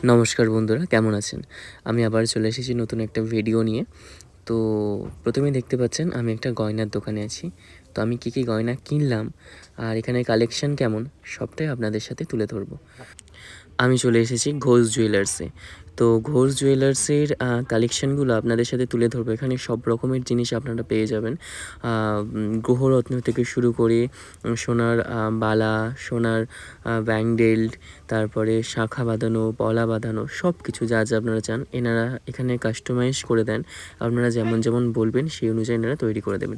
নমস্কার বন্ধুরা, কেমন আছেন? আমি আবার চলে এসেছি নতুন একটা ভিডিও নিয়ে। তো প্রথমেই দেখতে পাচ্ছেন আমি একটা গয়নার দোকানে আছি। তো আমি কী গয়না কিনলাম আর এখানে কালেকশন কেমন সবটাই আপনাদের সাথে তুলে ধরবো। আমি চলে এসেছি ঘোষ জুয়েলার্সে। তো ঘোষ জুয়েলার্সের কালেকশানগুলো আপনাদের সাথে তুলে ধরবো। এখানে সব রকমের জিনিস আপনারা পেয়ে যাবেন। গ্রহরত্ন থেকে শুরু করে সোনার বালা, সোনার ব্যান্ডেল, তারপরে শাঁখা বাঁধানো, পলা বাঁধানো সব কিছু যা আপনারা চান এনারা এখানে কাস্টমাইজ করে দেন। আপনারা যেমন বলবেন সেই অনুযায়ী এনারা তৈরি করে দেবেন।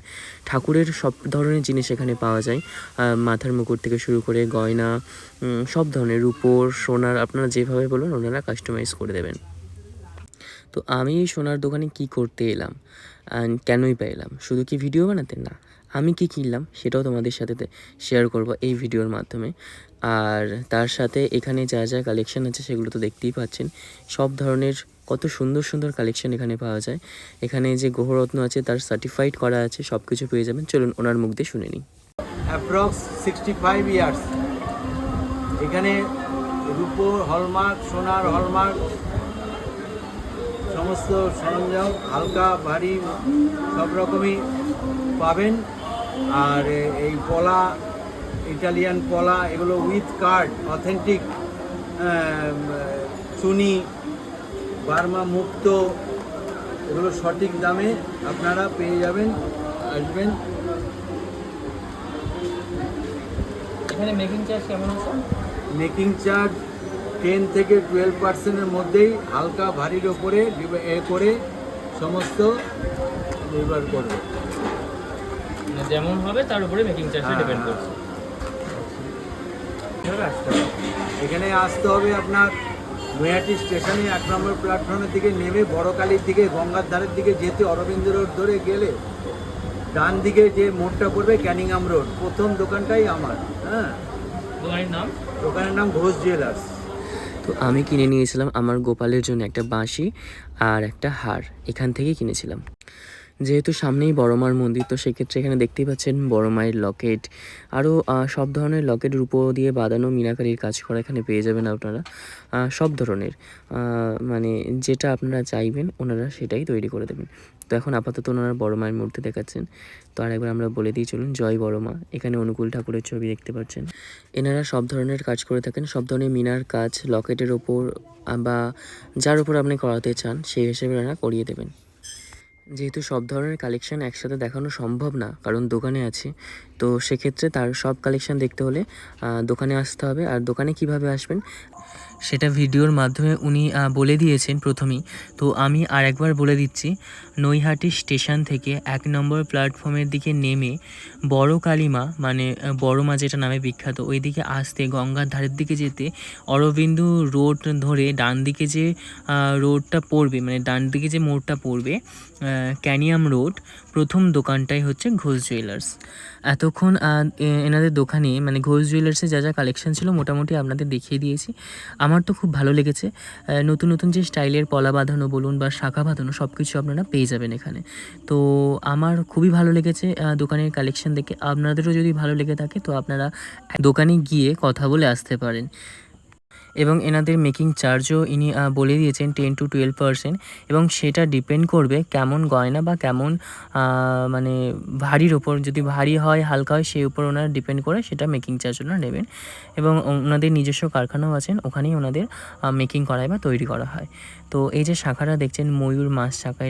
ঠাকুরের সব ধরনের জিনিস এখানে পাওয়া যায়। মাথার মুকুট থেকে শুরু করে গয়না, সব ধরনের রূপোর, সোনার আপনারা যেভাবে বলবেন ওনারা কাস্টমাইজ করে দেবেন। তো আমি এই সোনার দোকানে কি করতে এলাম অ্যান্ড কেনই বা এলাম? শুধু কি ভিডিও বানাতে? না, আমি কি কিনলাম সেটাও তোমাদের সাথে শেয়ার করব এই ভিডিওর মাধ্যমে। আর তার সাথে এখানে যা যা কালেকশন আছে সেগুলো তো দেখতেই পাচ্ছেন। সব ধরনের কত সুন্দর সুন্দর কালেকশন এখানে পাওয়া যায়। এখানে যে গ্রহরত্ন আছে তার সার্টিফাইড করা আছে, সব কিছু পেয়ে যাবেন। চলুন ওনার মুখ দিয়ে শুনে নিই। অ্যাপ্রক্স 65 ইয়ার্স এখানে রূপো হলমার্ক, সোনার হলমার্ক, সমস্ত সরঞ্জাম হালকা ভারী সব রকমই পাবেন। আর এই পলা, ইটালিয়ান পলা, এগুলো with card, authentic Chuni, Burma মুক্ত, এগুলো সঠিক দামে আপনারা পেয়ে যাবেন। আসবেন। এখানে মেকিং চার্জ কেমন আছে? মেকিং চার্জ 10 থেকে 12%-এর মধ্যেই হালকা ভারীর ওপরে করে সমস্ত নির্ভর করবে। মানে যেমন হবে তার উপরে মেকিং চার্জটা ডিপেন্ড করছে। এখানে আসতে হবে আপনার নৈহাটি স্টেশনে 1 নম্বর প্ল্যাটফর্মের দিকে নেমে বড়কালীর দিকে, গঙ্গার ধারের দিকে যেতে অরবিন্দ রোড ধরে গেলে ডান দিকে যে মোড়টা পড়বে ক্যানিংহাম রোড, প্রথম দোকানটাই আমার। দোকানের নাম ঘোষ জুয়েলার্স। তো আমি কিনে নিয়েছিলাম আমার গোপালের জন্য একটা বাঁশি আর একটা হার, এখান থেকেই কিনেছিলাম। যেহেতু সামনেই বড় মার মন্দির, তো সেক্ষেত্রে এখানে দেখতেই পাচ্ছেন বড় মায়ের লকেট, আরও সব ধরনের লকেট রূপো দিয়ে বাঁধানো মিনাকারির কাজ করা এখানে পেয়ে যাবেন আপনারা। সব ধরনের মানে যেটা আপনারা চাইবেন ওনারা সেটাই তৈরি করে দেবেন। তো এখন আপাতত ওনারা বড় মায়ের মূর্তি দেখাচ্ছেন। তো আরেকবার আমরা বলে দিই, চলুন। জয় বড় মা। এখানে অনুকূল ঠাকুরের ছবি দেখতে পাচ্ছেন। এনারা সব ধরনের কাজ করে থাকেন, সব ধরনের মিনার কাজ লকেটের ওপর বা যার উপর আপনি করাতে চান সেই হিসেবে এনারা করিয়ে দেবেন। যেহেতু সব ধরনের কালেকশান একসাথে দেখানো সম্ভব না, কারণ দোকানে আছে, তো সেক্ষেত্রে তার সব কালেকশান দেখতে হলে দোকানে আসতে হবে। আর দোকানে কিভাবে আসবেন সেটা ভিডিওর মাধ্যমে উনি বলে দিয়েছেন প্রথমেই। তো আমি আর একবার বলে দিচ্ছি, নৈহাটি স্টেশন থেকে 1 নম্বর প্ল্যাটফর্মের দিকে নেমে বড় কালীমা মানে বড় মা যেটা নামে বিখ্যাত, ওই দিকে আসতে গঙ্গার ধারের দিকে যেতে অরবিন্দু রোড ধরে ডান দিকে যে রোডটা পড়বে, মানে ডান দিকে যে মোড়টা পড়বে ক্যানিয়াম রোড, প্রথম দোকানটাই হচ্ছে ঘোষ জুয়েলার্স। এতক্ষণ এনাদের দোকানে মানে ঘোষ জুয়েলার্সে যা যা কালেকশন ছিল মোটামুটি আপনাদের দেখিয়ে দিয়েছি। আমার তো খুব ভালো লেগেছে। নতুন নতুন যে স্টাইলের পলা বাঁধানো বলুন বা শাঁখা বাঁধানো সব কিছু আপনারা পেয়ে যাবেন এখানে। তো আমার খুবই ভালো লেগেছে দোকানের কালেকশন দেখে। আপনাদেরও যদি ভালো লেগে থাকে তো আপনারা দোকানে গিয়ে কথা বলে আসতে পারেন। এবং এনাদের মেকিং চার্জও ইনি বলে দিয়েছেন 10 to 12%, এবং সেটা ডিপেন্ড করবে কেমন গয়না বা কেমন মানে ভারীর ওপর। যদি ভারী হয় হালকা হয় সেই উপর ওনারা ডিপেন্ড করে সেটা মেকিং চার্জ ওনারা নেবেন। এবং ওনাদের নিজস্ব কারখানাও আছেন, ওখানেই ওনাদের মেকিং করায় বা তৈরি করা হয়। তো এই যে শাঁখাটা দেখছেন ময়ূর মাছ শাঁখা,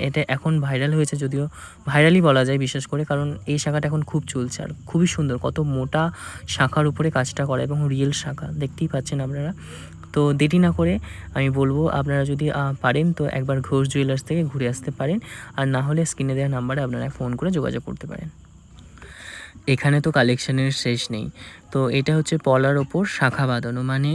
এটা এখন ভাইরাল হয়েছে, যদিও ভাইরালই বলা যায় বিশেষ করে, কারণ এই শাঁখাটা এখন খুব চলছে আর খুবই সুন্দর। কত মোটা শাঁখার উপরে কাজটা করা এবং রিয়েল শাঁখা দেখতেই পাচ্ছেন আপনারা। তো দেরি না করে আমি বলবো আপনারা যদি পারেন তো একবার ঘোষ জুয়েলার্স থেকে ঘুরে আসতে পারেন, আর না হলে স্ক্রিনে দেওয়া নাম্বারে আপনারা ফোন করে যোগাযোগ করতে পারেন। এখানে তো কালেকশানের শেষ নেই। তো এটা হচ্ছে পলার ওপর শাঁখা বাঁধানো, মানে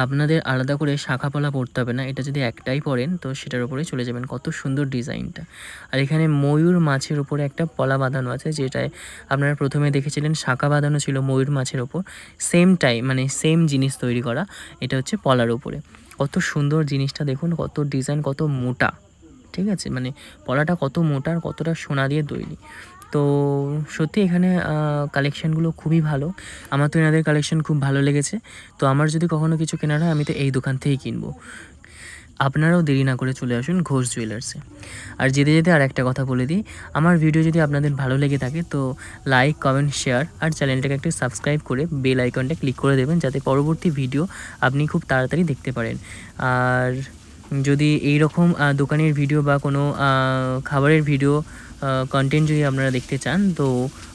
আপনাদের আলাদা করে শাঁখা পলা পরতে হবে না, এটা যদি একটাই পরেন তো সেটার উপরেই চলে যাবেন। কত সুন্দর ডিজাইনটা। আর এখানে ময়ূর মাছের উপরে একটা পলা বাঁধানো আছে, যেটায় আপনারা প্রথমে দেখেছিলেন শাঁখা বাঁধানো ছিল ময়ূর মাছের ওপর, সেম টাইম মানে সেম জিনিস তৈরি করা, এটা হচ্ছে পলার ওপরে। কত সুন্দর জিনিসটা দেখুন, কত ডিজাইন, কত মোটা। ঠিক আছে, মানে পলাটা কত মোটা আর কতটা সোনা দিয়ে তৈরি। তো সত্যি এখানে কালেকশানগুলো খুবই ভালো। আমার তো এনাদের কালেকশান খুব ভালো লেগেছে। তো আমার যদি কখনো কিছু কেনার হয় আমি তো এই দোকান থেকেই কিনবো। আপনারাও দেরি না করে চলে আসুন ঘোষ জুয়েলার্সে। আর যেতে যেতে আর একটা কথা বলে দিই, আমার ভিডিও যদি আপনাদের ভালো লেগে থাকে তো লাইক, কমেন্ট, শেয়ার আর চ্যানেলটাকে একটু সাবস্ক্রাইব করে বেল আইকনটা ক্লিক করে দেবেন, যাতে পরবর্তী ভিডিও আপনি খুব তাড়াতাড়ি দেখতে পারেন। আর যদি এই রকম দোকানের ভিডিও বা কোনো খাবারের ভিডিও কন্টেন্ট যদি আপনারা দেখতে চান তো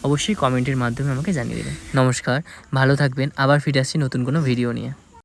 অবশ্যই কমেন্টের মাধ্যমে আমাকে জানিয়ে দেবেন। নমস্কার, ভালো থাকবেন, আবার ফিরে আসছি নতুন কোনো ভিডিও নিয়ে।